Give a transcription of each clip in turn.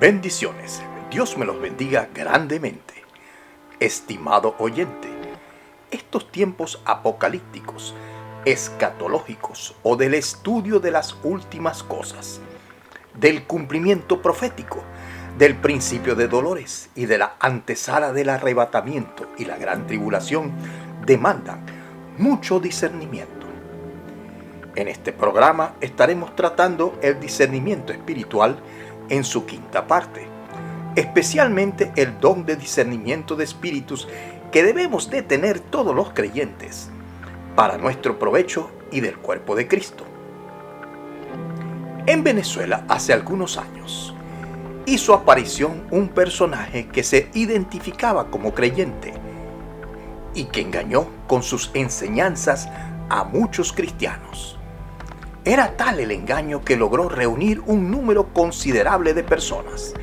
Bendiciones. Dios me los bendiga grandemente. Estimado oyente, estos tiempos apocalípticos, escatológicos o del estudio de las últimas cosas, del cumplimiento profético, del principio de dolores y de la antesala del arrebatamiento y la gran tribulación demandan mucho discernimiento. En este programa estaremos tratando el discernimiento espiritual en su quinta parte, especialmente el don de discernimiento de espíritus que debemos de tener todos los creyentes para nuestro provecho y del cuerpo de Cristo. En Venezuela, hace algunos años, hizo aparición un personaje que se identificaba como creyente y que engañó con sus enseñanzas a muchos cristianos. Era tal el engaño que logró reunir un número considerable de personas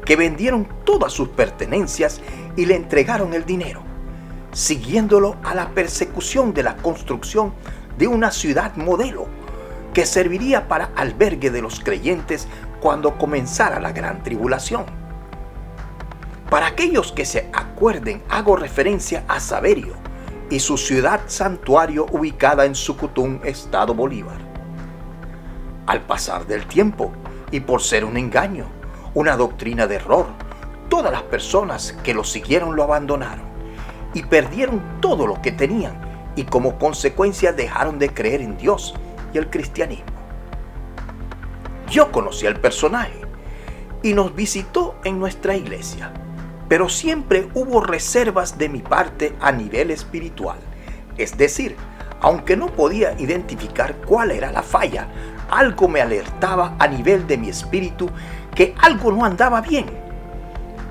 que vendieron todas sus pertenencias y le entregaron el dinero, siguiéndolo a la persecución de la construcción de una ciudad modelo que serviría para albergue de los creyentes cuando comenzara la gran tribulación. Para aquellos que se acuerden, hago referencia a Saverio y su ciudad santuario ubicada en Sucutún, Estado Bolívar. Al pasar del tiempo, y por ser un engaño, una doctrina de error, todas las personas que lo siguieron lo abandonaron y perdieron todo lo que tenían y como consecuencia dejaron de creer en Dios y el cristianismo. Yo conocí al personaje y nos visitó en nuestra iglesia, pero siempre hubo reservas de mi parte a nivel espiritual. Es decir, aunque no podía identificar cuál era la falla, algo me alertaba a nivel de mi espíritu que algo no andaba bien.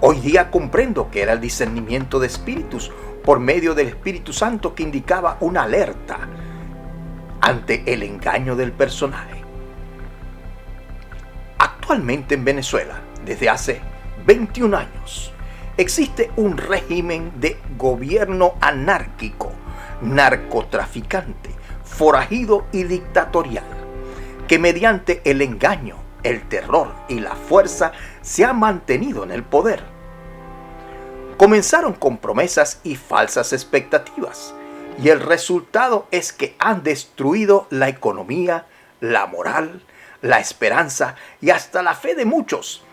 Hoy día comprendo que era el discernimiento de espíritus por medio del Espíritu Santo que indicaba una alerta ante el engaño del personaje. Actualmente en Venezuela, desde hace 21 años, existe un régimen de gobierno anárquico, narcotraficante, forajido y dictatorial, que mediante el engaño, el terror y la fuerza se ha mantenido en el poder. Comenzaron con promesas y falsas expectativas, y el resultado es que han destruido la economía, la moral, la esperanza y hasta la fe de muchos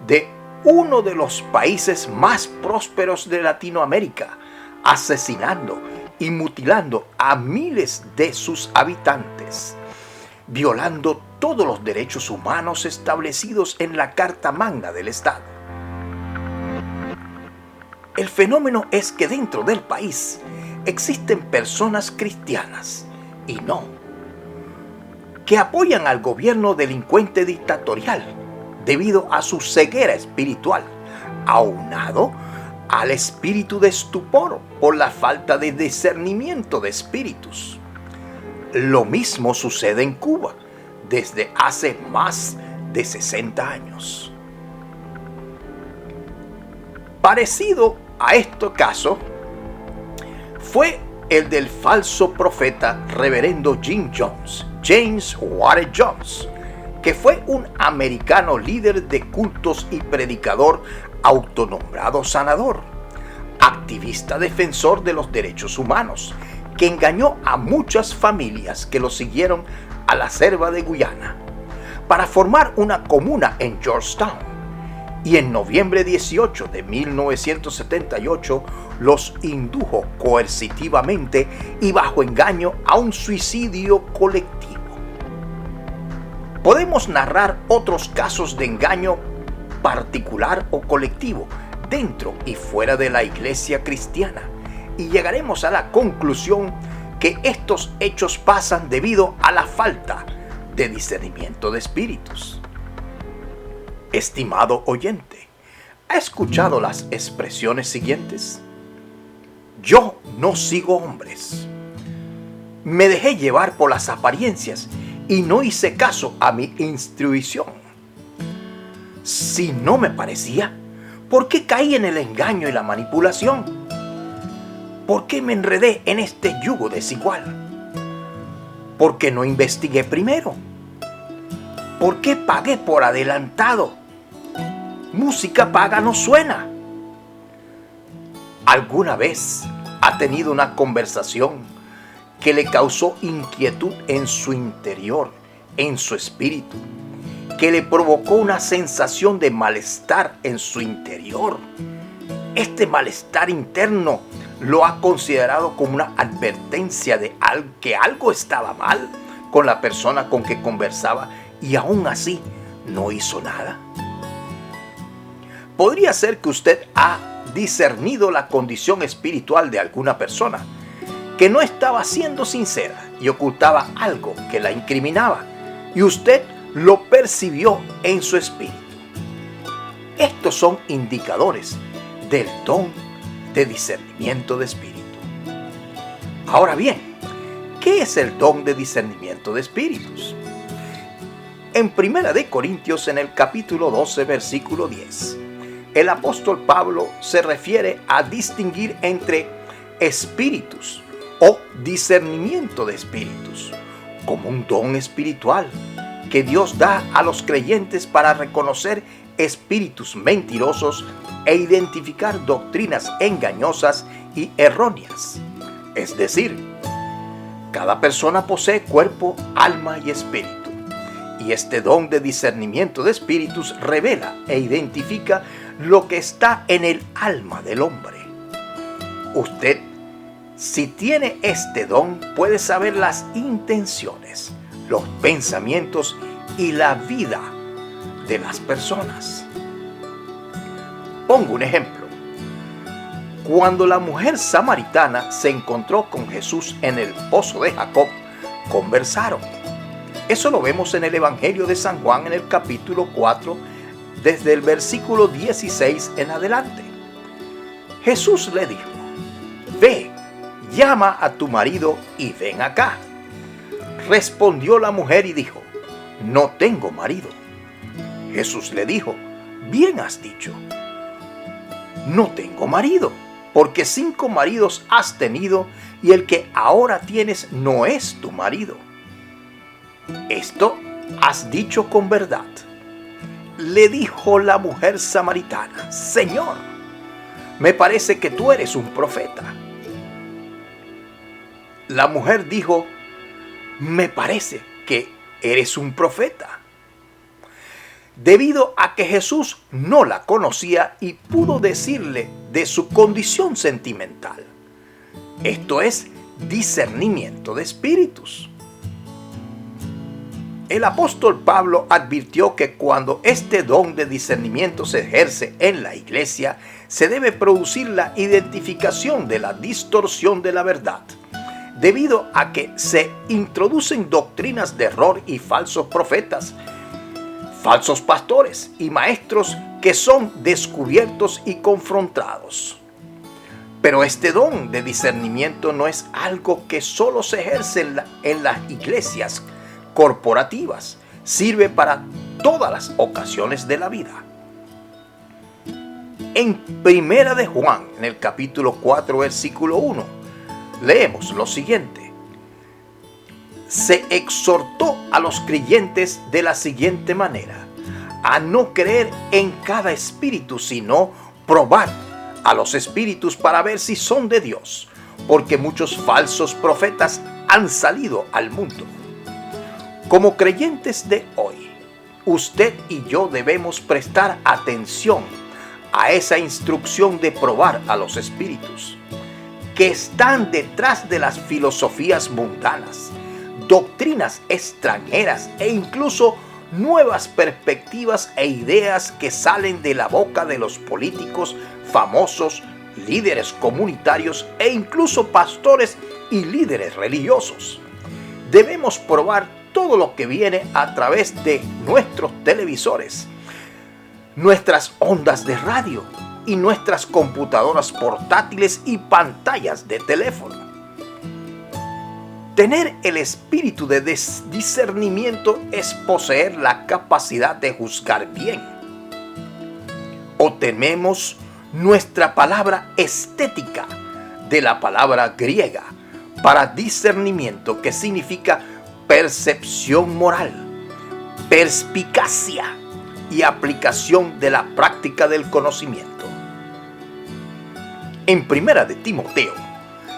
de uno de los países más prósperos de Latinoamérica, asesinando y mutilando a miles de sus habitantes, violando todos los derechos humanos establecidos en la Carta Magna del Estado. El fenómeno es que dentro del país existen personas cristianas y no, que apoyan al gobierno delincuente dictatorial debido a su ceguera espiritual, aunado al espíritu de estupor por la falta de discernimiento de espíritus. Lo mismo sucede en Cuba desde hace más de 60 años. Parecido a este caso fue el del falso profeta reverendo James Ward Jones, que fue un americano líder de cultos y predicador autonombrado sanador, activista defensor de los derechos humanos, que engañó a muchas familias que lo siguieron a la selva de Guyana para formar una comuna en Georgetown, y en noviembre 18 de 1978 los indujo coercitivamente y bajo engaño a un suicidio colectivo. Podemos narrar otros casos de engaño particular o colectivo dentro y fuera de la iglesia cristiana, y llegaremos a la conclusión que estos hechos pasan debido a la falta de discernimiento de espíritus. Estimado oyente, ¿ha escuchado las expresiones siguientes? Yo no sigo hombres. Me dejé llevar por las apariencias y no hice caso a mi instrucción. Si no me parecía, ¿por qué caí en el engaño y la manipulación? ¿Por qué me enredé en este yugo desigual? ¿Por qué no investigué primero? ¿Por qué pagué por adelantado? música paga no suena. ¿Alguna vez ha tenido una conversación que le causó inquietud en su interior, en su espíritu, que le provocó una sensación de malestar en su interior? Este malestar interno lo ha considerado como una advertencia de que algo estaba mal con la persona con que conversaba y aún así no hizo nada. Podría ser que usted ha discernido la condición espiritual de alguna persona que no estaba siendo sincera y ocultaba algo que la incriminaba, y usted lo percibió en su espíritu. Estos son indicadores del don de discernimiento de espíritu. Ahora bien, ¿qué es el don de discernimiento de espíritus? En 1 Corintios, en el capítulo 12, versículo 10, el apóstol Pablo se refiere a distinguir entre espíritus o discernimiento de espíritus como un don espiritual que Dios da a los creyentes para reconocer espíritus mentirosos e identificar doctrinas engañosas y erróneas. Es decir, cada persona posee cuerpo, alma y espíritu. Y este don de discernimiento de espíritus revela e identifica lo que está en el alma del hombre. Usted, si tiene este don, puede saber las intenciones, los pensamientos y la vida de las personas. Pongo un ejemplo. Cuando la mujer samaritana se encontró con Jesús en el pozo de Jacob, conversaron. Eso lo vemos en el Evangelio de San Juan, en el capítulo 4, desde el versículo 16 en adelante. Jesús le dijo: ve, llama a tu marido y ven acá. Respondió la mujer y dijo: no tengo marido. Jesús le dijo: bien has dicho, no tengo marido, porque 5 maridos has tenido y el que ahora tienes no es tu marido. Esto has dicho con verdad. Le dijo la mujer samaritana: Señor, me parece que tú eres un profeta. La mujer dijo: me parece que eres un profeta. Debido a que Jesús no la conocía y pudo decirle de su condición sentimental. Esto es discernimiento de espíritus. El apóstol Pablo advirtió que cuando este don de discernimiento se ejerce en la iglesia, se debe producir la identificación de la distorsión de la verdad, debido a que se introducen doctrinas de error y falsos profetas, falsos pastores y maestros que son descubiertos y confrontados. Pero este don de discernimiento no es algo que solo se ejerce en las iglesias corporativas. Sirve para todas las ocasiones de la vida. En Primera de Juan, en el capítulo 4, versículo 1, leemos lo siguiente: se exhortó a los creyentes de la siguiente manera: a no creer en cada espíritu, sino probar a los espíritus para ver si son de Dios, porque muchos falsos profetas han salido al mundo. Como creyentes de hoy, usted y yo debemos prestar atención a esa instrucción de probar a los espíritus que están detrás de las filosofías mundanas, doctrinas extranjeras e incluso nuevas perspectivas e ideas que salen de la boca de los políticos famosos, líderes comunitarios e incluso pastores y líderes religiosos. Debemos probar todo lo que viene a través de nuestros televisores, nuestras ondas de radio y nuestras computadoras portátiles y pantallas de teléfono. Tener el espíritu de discernimiento es poseer la capacidad de juzgar bien. O tenemos nuestra palabra estética de la palabra griega para discernimiento, que significa percepción moral, perspicacia, y aplicación de la práctica del conocimiento. En Primera de Timoteo,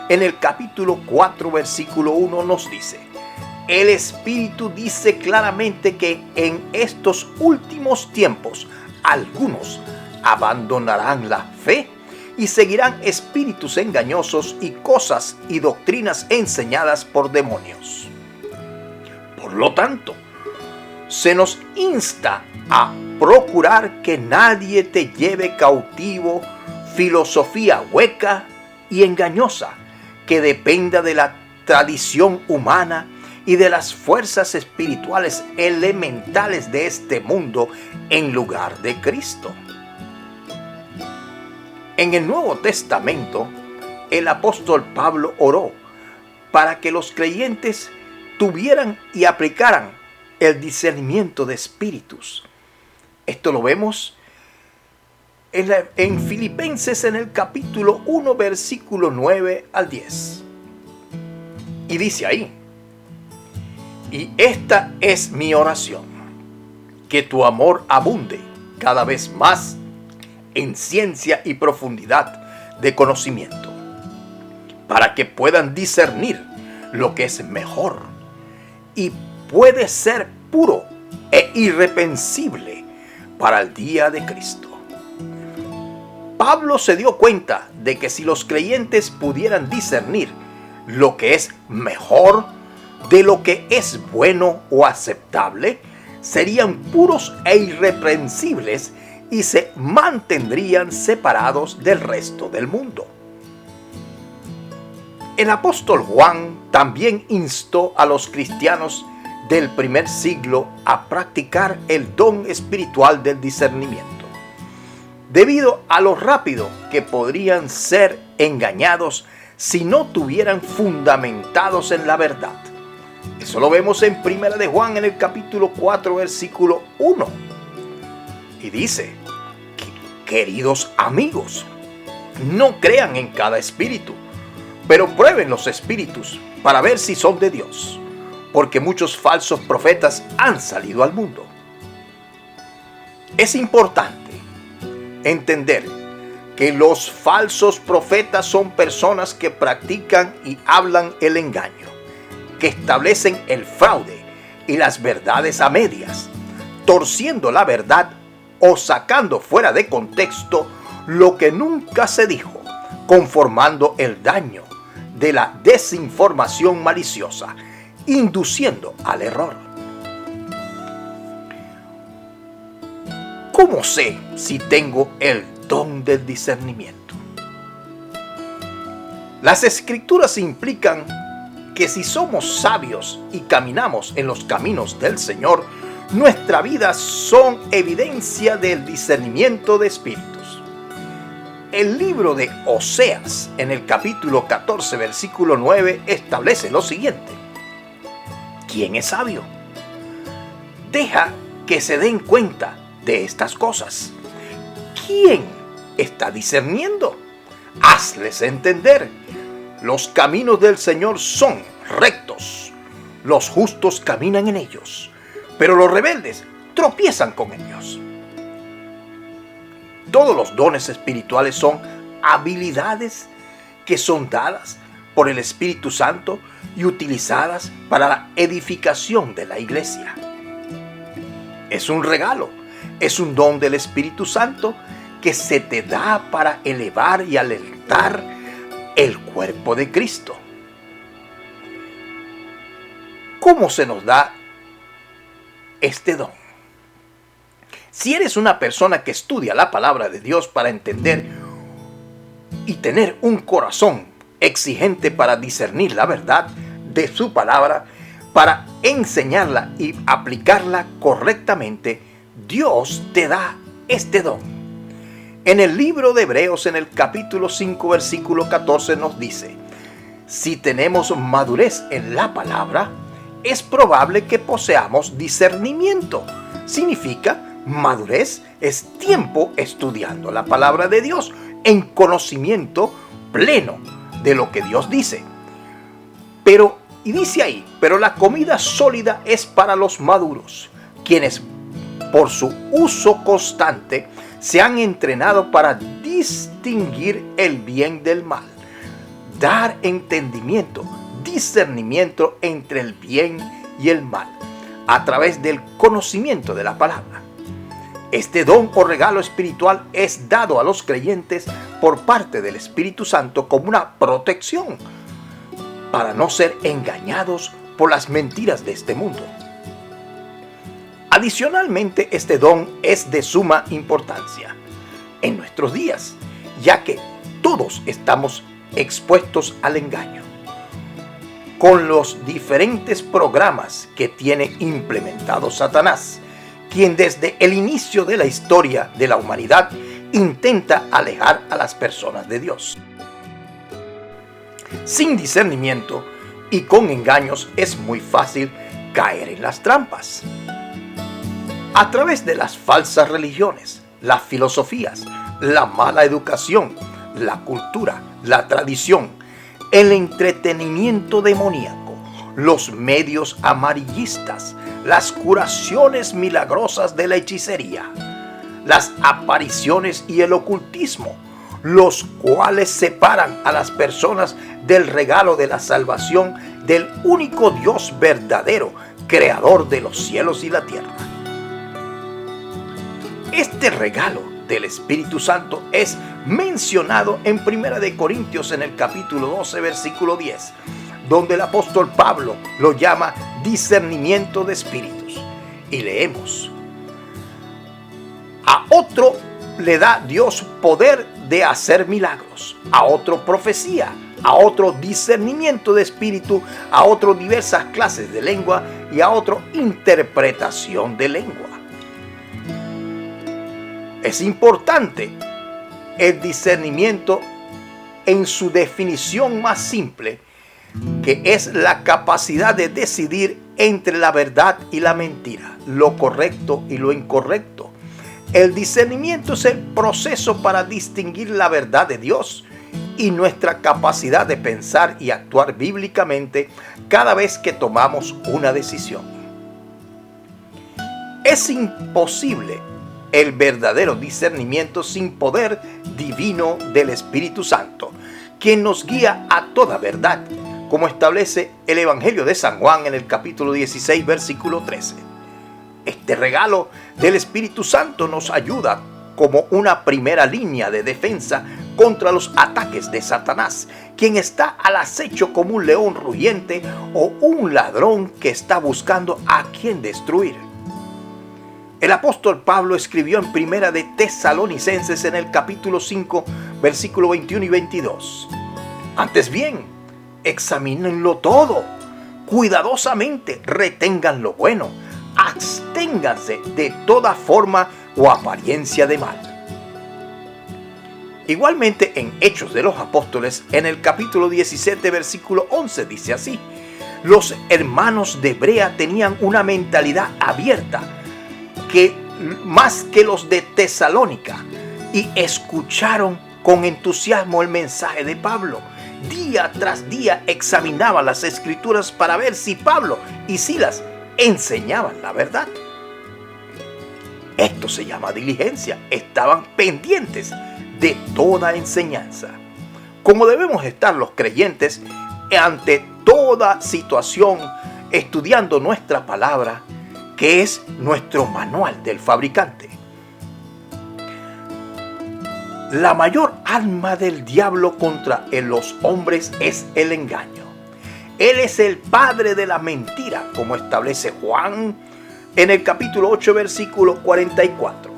en el capítulo 4, versículo 1 nos dice: el Espíritu dice claramente que en estos últimos tiempos algunos abandonarán la fe y seguirán espíritus engañosos y cosas y doctrinas enseñadas por demonios. Por lo tanto, se nos insta a procurar que nadie te lleve cautivo filosofía hueca y engañosa que dependa de la tradición humana y de las fuerzas espirituales elementales de este mundo en lugar de Cristo. En el Nuevo Testamento, el apóstol Pablo oró para que los creyentes tuvieran y aplicaran el discernimiento de espíritus. Esto lo vemos en Filipenses, en el capítulo 1, versículo 9 al 10. Y dice ahí: y esta es mi oración, que tu amor abunde cada vez más en ciencia y profundidad de conocimiento, para que puedan discernir lo que es mejor y puede ser puro e irreprensible para el día de Cristo. Pablo se dio cuenta de que si los creyentes pudieran discernir lo que es mejor de lo que es bueno o aceptable, serían puros e irreprensibles y se mantendrían separados del resto del mundo. El apóstol Juan también instó a los cristianos del primer siglo a practicar el don espiritual del discernimiento, debido a lo rápido que podrían ser engañados si no tuvieran fundamentados en la verdad. Eso lo vemos en Primera de Juan, en el capítulo 4, versículo 1. Y dice: queridos amigos, no crean en cada espíritu, pero prueben los espíritus para ver si son de Dios, porque muchos falsos profetas han salido al mundo. Es importante entender que los falsos profetas son personas que practican y hablan el engaño, que establecen el fraude y las verdades a medias, torciendo la verdad o sacando fuera de contexto lo que nunca se dijo, conformando el daño de la desinformación maliciosa, induciendo al error. ¿Cómo sé si tengo el don del discernimiento? Las Escrituras implican que si somos sabios y caminamos en los caminos del Señor, nuestra vida son evidencia del discernimiento de espíritus. El libro de Oseas, en el capítulo 14, versículo 9, establece lo siguiente: ¿quién es sabio? Deja que se den cuenta de estas cosas. ¿Quién está discerniendo? Hazles entender. Los caminos del Señor son rectos. Los justos caminan en ellos, pero los rebeldes tropiezan con ellos. Todos los dones espirituales son habilidades que son dadas por el Espíritu Santo y utilizadas para la edificación de la iglesia. Es un regalo, es un don del Espíritu Santo que se te da para elevar y alentar el cuerpo de Cristo. ¿Cómo se nos da este don? Si eres una persona que estudia la palabra de Dios para entender y tener un corazón exigente para discernir la verdad de su palabra, para enseñarla y aplicarla correctamente, Dios te da este don. En el libro de Hebreos, en el capítulo 5, versículo 14, nos dice: si tenemos madurez en la palabra, es probable que poseamos discernimiento. Significa, madurez es tiempo estudiando la palabra de Dios en conocimiento pleno de lo que Dios dice. Y dice ahí, pero la comida sólida es para los maduros, quienes por su uso constante, se han entrenado para distinguir el bien del mal, dar entendimiento, discernimiento entre el bien y el mal, a través del conocimiento de la palabra. Este don o regalo espiritual es dado a los creyentes por parte del Espíritu Santo como una protección para no ser engañados por las mentiras de este mundo. Adicionalmente, este don es de suma importancia en nuestros días, ya que todos estamos expuestos al engaño. Con los diferentes programas que tiene implementado Satanás, quien desde el inicio de la historia de la humanidad intenta alejar a las personas de Dios. Sin discernimiento y con engaños es muy fácil caer en las trampas. A través de las falsas religiones, las filosofías, la mala educación, la cultura, la tradición, el entretenimiento demoníaco, los medios amarillistas, las curaciones milagrosas de la hechicería, las apariciones y el ocultismo, los cuales separan a las personas del regalo de la salvación del único Dios verdadero, creador de los cielos y la tierra. Este regalo del Espíritu Santo es mencionado en 1 Corintios en el capítulo 12, versículo 10, donde el apóstol Pablo lo llama discernimiento de espíritus. Y leemos: a otro le da Dios poder de hacer milagros, a otro profecía, a otro discernimiento de espíritu, a otro diversas clases de lengua y a otro interpretación de lengua. Es importante el discernimiento en su definición más simple, que es la capacidad de decidir entre la verdad y la mentira, lo correcto y lo incorrecto. El discernimiento es el proceso para distinguir la verdad de Dios y nuestra capacidad de pensar y actuar bíblicamente cada vez que tomamos una decisión. Es imposible el verdadero discernimiento sin poder divino del Espíritu Santo, quien nos guía a toda verdad, como establece el Evangelio de San Juan en el capítulo 16, versículo 13. Este regalo del Espíritu Santo nos ayuda como una primera línea de defensa contra los ataques de Satanás, quien está al acecho como un león rugiente o un ladrón que está buscando a quien destruir. El apóstol Pablo escribió en 1 de Tesalonicenses en el capítulo 5, versículo 21 y 22. Antes bien, examínenlo todo, cuidadosamente retengan lo bueno, absténganse de toda forma o apariencia de mal. Igualmente en Hechos de los Apóstoles, en el capítulo 17, versículo 11, dice así: los hermanos de Berea tenían una mentalidad abierta, que más que los de Tesalónica, y escucharon con entusiasmo el mensaje de Pablo. Día tras día examinaban las escrituras para ver si Pablo y Silas enseñaban la verdad. Esto se llama diligencia. Estaban pendientes de toda enseñanza. Como debemos estar los creyentes ante toda situación, estudiando nuestra palabra, que es nuestro manual del fabricante. La mayor arma del diablo contra los hombres es el engaño. Él es el padre de la mentira, como establece Juan en el capítulo 8, versículo 44.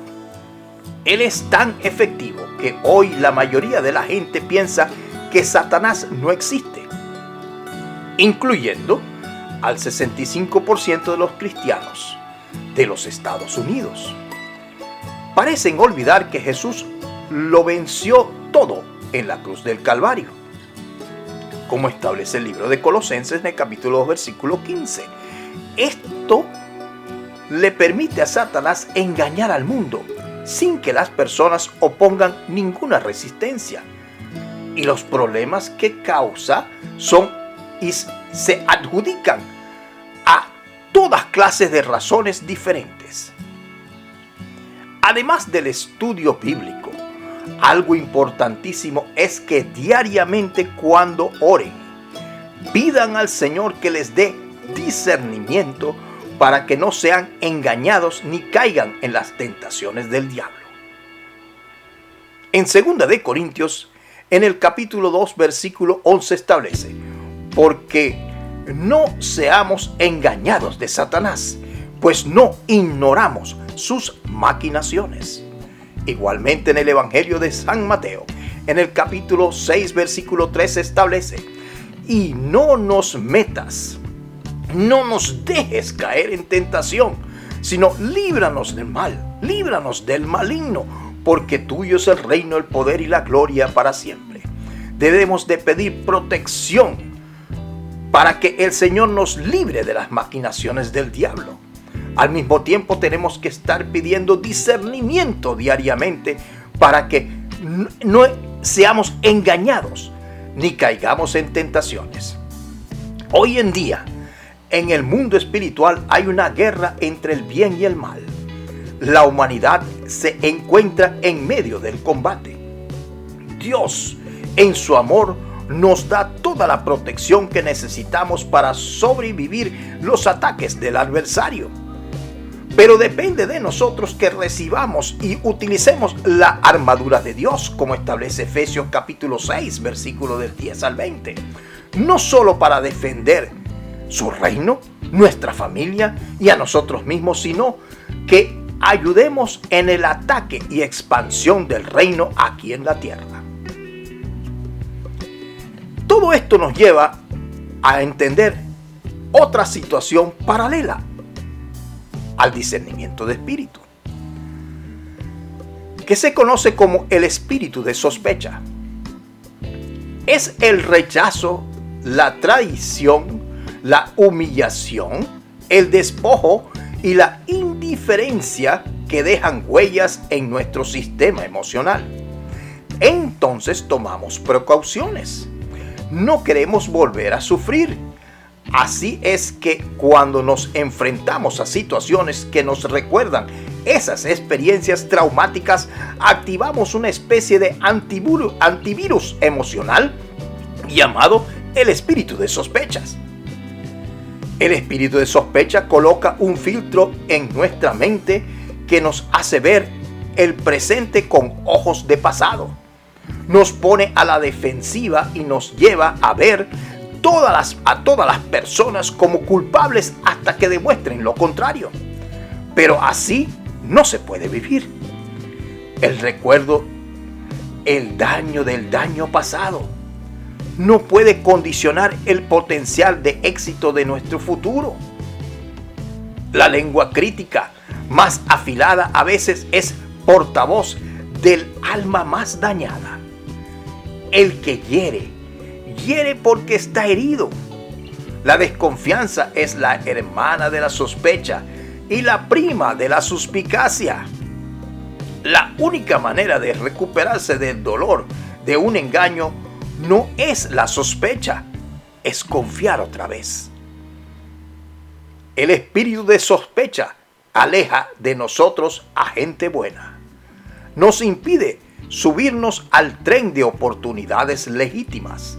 Él es tan efectivo que hoy la mayoría de la gente piensa que Satanás no existe, incluyendo al 65% de los cristianos de los Estados Unidos. Parecen olvidar que Jesús lo venció todo en la cruz del Calvario, como establece el libro de Colosenses en el capítulo 2, versículo 15. Esto le permite a Satanás engañar al mundo sin que las personas opongan ninguna resistencia. Y los problemas que causa son y se adjudican a todas clases de razones diferentes. Además del estudio bíblico, algo importantísimo es que diariamente cuando oren, pidan al Señor que les dé discernimiento para que no sean engañados ni caigan en las tentaciones del diablo. En 2 de Corintios, en el capítulo 2, versículo 11 establece: porque no seamos engañados de Satanás, pues no ignoramos sus maquinaciones. Igualmente en el Evangelio de San Mateo, en el capítulo 6, versículo 13 establece: y no nos metas, no nos dejes caer en tentación, sino líbranos del mal, líbranos del maligno, porque tuyo es el reino, el poder y la gloria para siempre. Debemos de pedir protección para que el Señor nos libre de las maquinaciones del diablo. Al mismo tiempo tenemos que estar pidiendo discernimiento diariamente para que no seamos engañados ni caigamos en tentaciones. Hoy en día, en el mundo espiritual hay una guerra entre el bien y el mal. La humanidad se encuentra en medio del combate. Dios, en su amor, nos da toda la protección que necesitamos para sobrevivir los ataques del adversario. Pero depende de nosotros que recibamos y utilicemos la armadura de Dios, como establece Efesios capítulo 6, versículo del 10 al 20. No solo para defender su reino, nuestra familia y a nosotros mismos, sino que ayudemos en el ataque y expansión del reino aquí en la tierra. Todo esto nos lleva a entender otra situación paralela al discernimiento de espíritu, que se conoce como el espíritu de sospecha. Es el rechazo, la traición, la humillación, el despojo y la indiferencia que dejan huellas en nuestro sistema emocional. Entonces tomamos precauciones. No queremos volver a sufrir. Así es que cuando nos enfrentamos a situaciones que nos recuerdan esas experiencias traumáticas, activamos una especie de antivirus emocional llamado el espíritu de sospechas. El espíritu de sospecha coloca un filtro en nuestra mente que nos hace ver el presente con ojos de pasado. Nos pone a la defensiva y nos lleva a ver a todas las personas como culpables hasta que demuestren lo contrario. Pero así no se puede vivir. El recuerdo, el daño del daño pasado, no puede condicionar el potencial de éxito de nuestro futuro. La lengua crítica más afilada a veces es portavoz del alma más dañada. El que hiere porque está herido. La desconfianza es la hermana de la sospecha y la prima de la suspicacia. La única manera de recuperarse del dolor de un engaño no es la sospecha, es confiar otra vez. El espíritu de sospecha aleja de nosotros a gente buena. Nos impide subirnos al tren de oportunidades legítimas.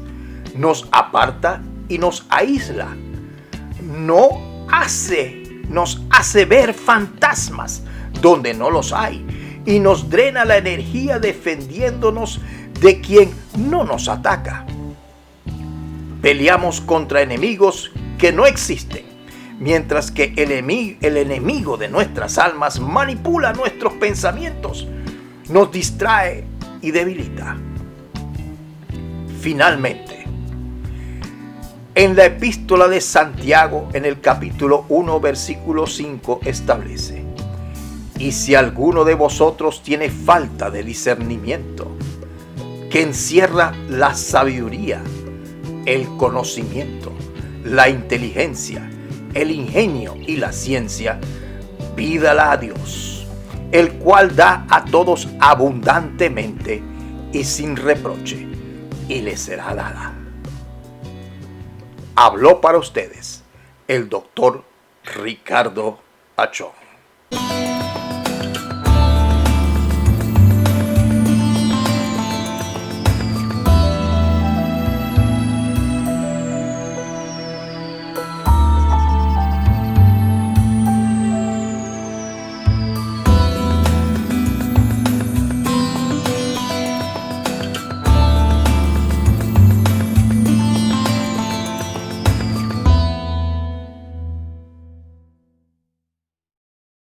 Nos aparta y nos aísla. Nos hace ver fantasmas donde no los hay y nos drena la energía defendiéndonos de quien no nos ataca. Peleamos contra enemigos que no existen, mientras que el enemigo de nuestras almas manipula nuestros pensamientos, nos distrae y debilita. Finalmente, en la epístola de Santiago, en el capítulo 1, versículo 5, establece: y si alguno de vosotros tiene falta de discernimiento, que encierra la sabiduría, el conocimiento, la inteligencia, el ingenio y la ciencia, pídala a Dios, el cual da a todos abundantemente y sin reproche, y le será dada. Habló para ustedes el doctor Ricardo Achón.